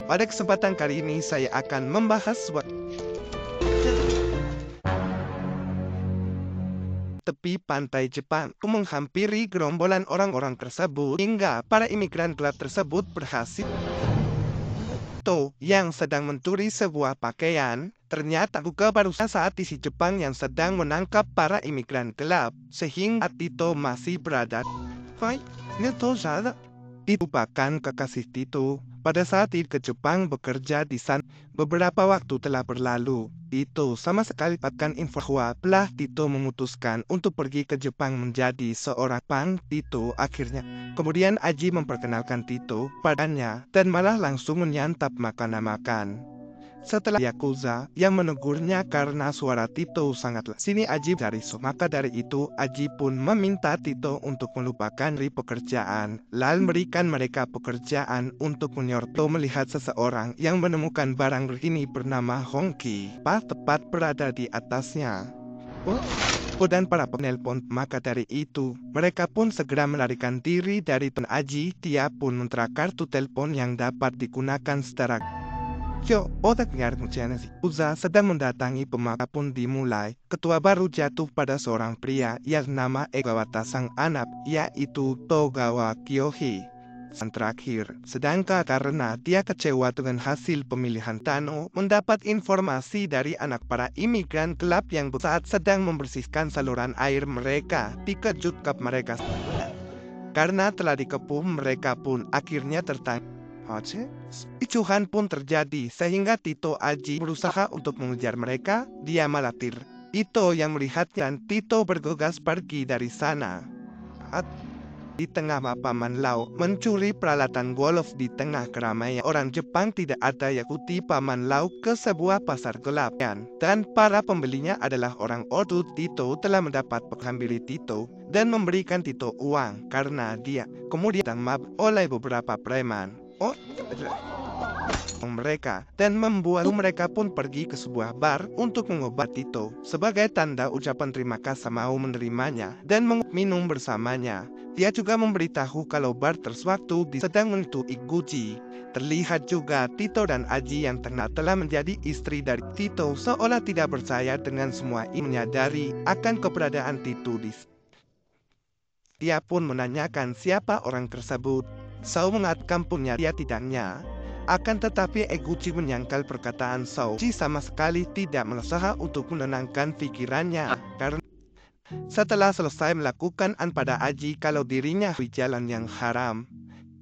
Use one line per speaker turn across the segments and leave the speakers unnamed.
Pada kesempatan kali ini saya akan membahas tepi pantai Jepang. Menghampiri gerombolan orang-orang tersebut hingga para imigran gelap tersebut berhasil yang sedang mencuri sebuah pakaian. Ternyata buka baru saat isi Jepang yang sedang menangkap para imigran gelap, sehingga Tito masih berada. Hai, itu bahkan kekasih Tito. Pada saat ke Jepang bekerja di sana, beberapa waktu telah berlalu. Tito sama sekali bahkan info bahwa Tito memutuskan untuk pergi ke Jepang menjadi seorang pang. Tito akhirnya kemudian Aji memperkenalkan Tito padanya dan malah langsung menyantap makanan-makan. Setelah Yakuza yang menegurnya karena suara Tito sangatlah sini Aji dari maka dari itu Aji pun meminta Tito untuk melupakan pekerjaan, lalu memberikan mereka pekerjaan untuk menyorto melihat seseorang yang menemukan barang ini bernama Hongki, tepat berada di atasnya. Dan para penelpon, maka dari itu mereka pun segera melarikan diri dari Tun Aji. Dia pun mentera kartu telepon yang dapat digunakan secara Uza sedang mendatangi pemaka pun dimulai. Ketua baru jatuh pada seorang pria yang nama Egawata sang anak, yaitu Togawa Kyohi. Yang terakhir, sedangkan karena dia kecewa dengan hasil pemilihan Tano, mendapat informasi dari anak para imigran gelap yang saat sedang membersihkan saluran air mereka. Dikejutkan mereka karena telah dikepung, mereka pun akhirnya tertangkap. Icuhan pun terjadi sehingga Tito Aji berusaha untuk mengejar mereka. Dia malah Tito yang melihatnya dan Tito bergegas pergi dari sana. Di tengah Paman Lau mencuri peralatan golf di tengah keramaian orang Jepang. Tidak ada yang ikuti Paman Lau ke sebuah pasar gelap dan para pembelinya adalah orang Odu. Tito telah mendapat pengambil Tito dan memberikan Tito uang karena dia kemudian mab oleh beberapa preman mereka dan membuat mereka pun pergi ke sebuah bar untuk mengobati Tito. Sebagai tanda ucapan terima kasih mau menerimanya dan minum bersamanya. Dia juga memberitahu kalau bar tersewaktu sedang menyentuh Iguchi. Terlihat juga Tito dan Aji yang telah menjadi istri dari Tito seolah tidak percaya dengan semua ini, menyadari akan keberadaan Tito dia pun menanyakan siapa orang tersebut. Sao mengat kampungnya dia tidaknya. Akan tetapi Eguchi menyangkal perkataan Sao. Eguchi sama sekali tidak berusaha untuk menenangkan pikirannya karena setelah selesai melakukan pada Aji kalau dirinya di jalan yang haram.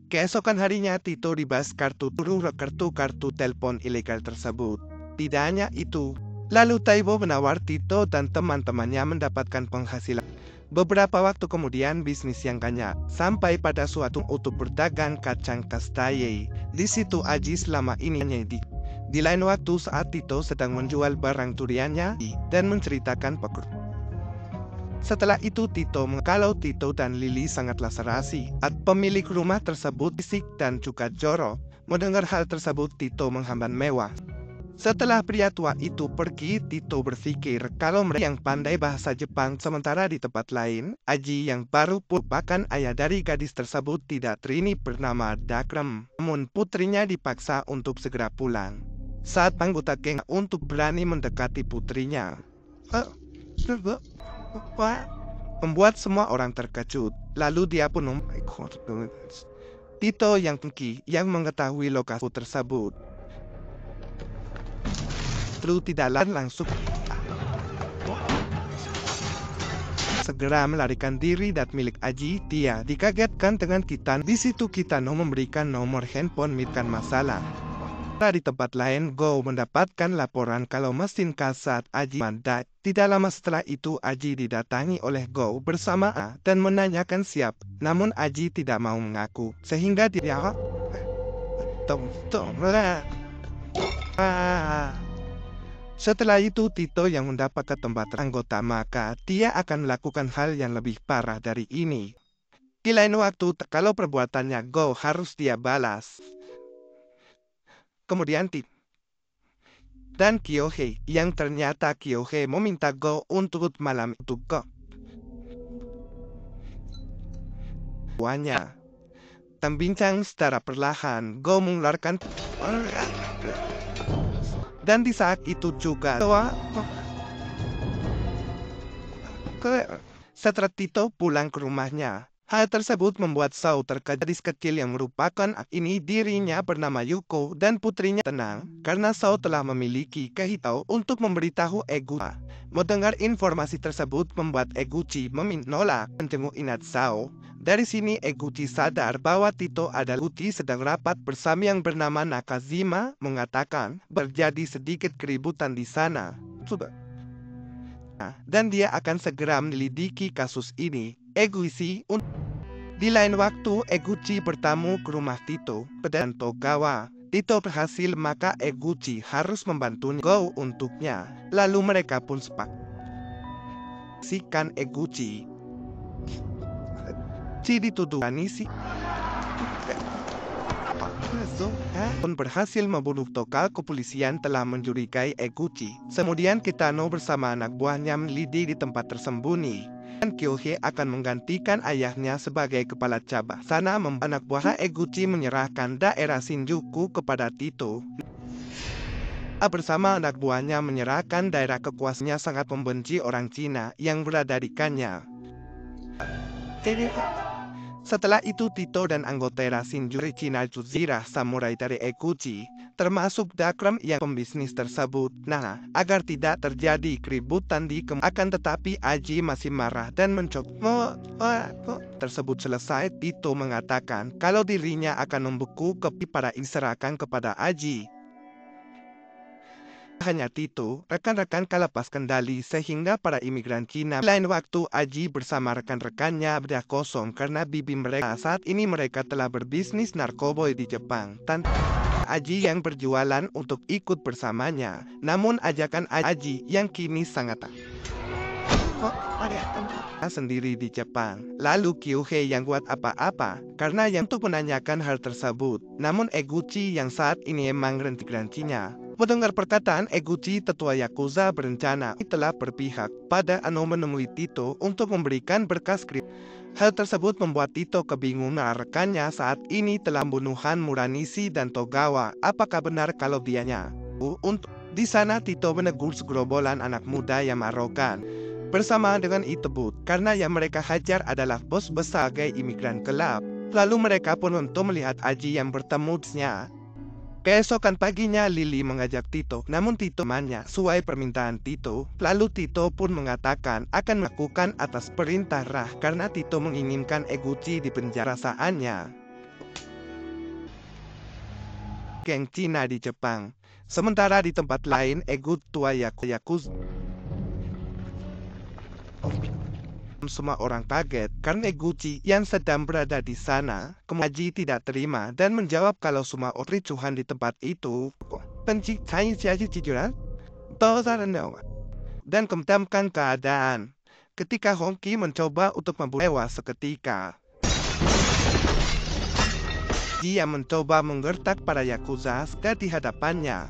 Keesokan harinya Tito dibahas kartu telepon ilegal tersebut. Tidak hanya itu, lalu Taibo menawar Tito dan teman-temannya mendapatkan penghasilan. Beberapa waktu kemudian bisnis yang kaya sampai pada suatu untuk berdagang kacang kastaye. Di situ Aji selama ini di lain waktu saat Tito sedang menjual barang duriannya dan menceritakan setelah itu Tito kalau Tito dan Lili sangatlah serasi. Pemilik rumah tersebut bisik dan juga jorok. Mendengar hal tersebut Tito menghamban mewah. Setelah pria tua itu pergi, Tito berpikir kalau mereka yang pandai bahasa Jepang. Sementara di tempat lain, Aji yang baru merupakan ayah dari gadis tersebut tidak Trini bernama Dakrem. Namun putrinya dipaksa untuk segera pulang. Saat anggota geng untuk berani mendekati putrinya, membuat semua orang terkejut. Lalu dia pun Tito yang tinggi yang mengetahui lokasi tersebut tidak langsung segera melarikan diri dan milik Aji. Dia dikagetkan dengan Kitano. Di situ Kitano memberikan nomor handphone milik masalah. Di tempat lain, Go mendapatkan laporan kalau mesin kasat Aji mandek. Tidak lama setelah itu Aji didatangi oleh Go bersama dan menanyakan siap. Namun Aji tidak mau mengaku sehingga dia setelah itu Tito yang mendapat ke tempat anggota, maka dia akan melakukan hal yang lebih parah dari ini. Di lain waktu kalau perbuatannya Go harus dia balas. Kemudian dan Kyohei yang ternyata Kyohei meminta Go untuk malam itu Go Bincang secara perlahan, Go mengeluarkan dan di saat itu juga setelah Tito pulang ke rumahnya. Hal tersebut membuat Sao terkejut. Gadis kecil yang merupakan ini dirinya bernama Yuko dan putrinya tenang karena Sao telah memiliki kehitau untuk memberitahu Eguchi. Mendengar informasi tersebut membuat Eguchi menolak menjenguk inat Sao. Dari sini Eguchi sadar bahwa Tito adalah Eguchi sedang rapat bersama yang bernama Nakajima mengatakan terjadi sedikit keributan di sana. Dan dia akan segera menyelidiki kasus ini. Eguchi di lain waktu Eguchi bertamu ke rumah Tito dan Togawa. Tito berhasil maka Eguchi harus membantunya Go untuknya. Lalu mereka pun sepakat. Sikan Eguchi dituduh Anisi pun berhasil membunuh Toka. Kepolisian telah mencurigai Eguchi. Kemudian Kitano bersama anak buahnya melidi di tempat tersembunyi. Dan Kyohei akan menggantikan ayahnya sebagai kepala cabang. Sana anak buah Eguchi menyerahkan daerah Shinjuku kepada Tito. Bersama anak buahnya menyerahkan daerah kekuasaannya sangat membenci orang Cina yang berada di Kanya. Setelah itu Tito dan anggota Shinjuku Cina Juzira samurai dari Eguchi, termasuk Dakram yang pembisnis tersebut. Agar tidak terjadi keributan akan tetapi Aji masih marah dan mencoba tersebut selesai. Tito mengatakan kalau dirinya akan membuku kopi para diserahkan kepada Aji. Hanya Tito, rekan-rekan lepas kendali sehingga para imigran Cina. Lain waktu Aji bersama rekan-rekannya berada kosong karena bibi mereka. Saat ini mereka telah berbisnis narkoba di Jepang. Tanpa Aji yang berjualan untuk ikut bersamanya. Namun ajakan Aji yang kini sangat sendiri di Jepang. Lalu Kyohei yang buat apa-apa karena yang untuk menanyakan hal tersebut. Namun Eguchi yang saat ini emang Cina. Mendengar perkataan Eguchi, tetua Yakuza berencana telah berpihak pada menemui Tito untuk memberikan berkas skrip. Hal tersebut membuat Tito kebingungan. Rekannya saat ini telah pembunuhan Muranishi dan Togawa. Apakah benar kalau dianya? Di sana Tito menegur segerombolan anak muda yang arogan. Bersama dengan Itebut, karena yang mereka hajar adalah bos besar sebagai imigran gelap. Lalu mereka pun untuk melihat Aji yang bertemu dengannya. Keesokan paginya Lily mengajak Tito, namun Tito temannya sesuai permintaan Tito. Lalu Tito pun mengatakan akan melakukan atas perintah Rah karena Tito menginginkan Eguchi di penjara saatnya. Geng Cina di Jepang. Sementara di tempat lain Eguchi tua Yakuza. Semua orang kaget karena Eguchi yang sedang berada di sana. Aji tidak terima dan menjawab kalau semua kericuhan di tempat itu dan kemudian keadaan. Ketika Honki mencoba untuk membunuh seketika, dia mencoba menggertak para Yakuza di hadapannya.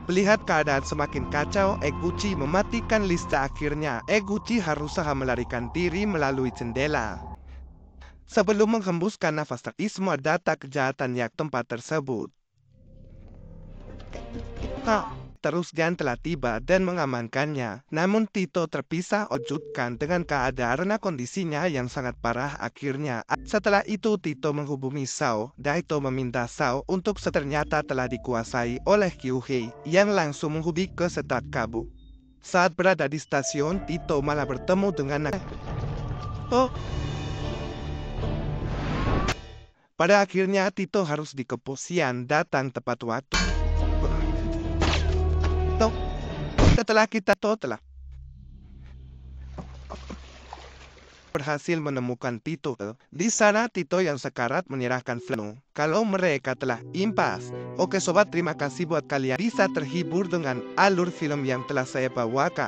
Melihat keadaan semakin kacau, Eguchi mematikan lista. Akhirnya, Eguchi harus melarikan diri melalui jendela. Sebelum menghembuskan nafas terakhir, data kejahatan yang tempat tersebut. Terus Jan telah tiba dan mengamankannya. Namun Tito terpisah ojutkan dengan keadaan karena kondisinya yang sangat parah. Akhirnya, setelah itu Tito menghubungi Sao. Daito meminta Sao untuk ternyata telah dikuasai oleh Kyohei yang langsung menghubungi ke Setat Kabu. Saat berada di stasiun, Tito malah bertemu dengan Pada akhirnya Tito harus di kepolisian datang tepat waktu. Setelah kita telah berhasil menemukan Tito. Di sana Tito yang sekarat menyerahkan Flanu kalau mereka telah impas. Oke sobat, terima kasih buat kalian bisa terhibur dengan alur film yang telah saya bawakan.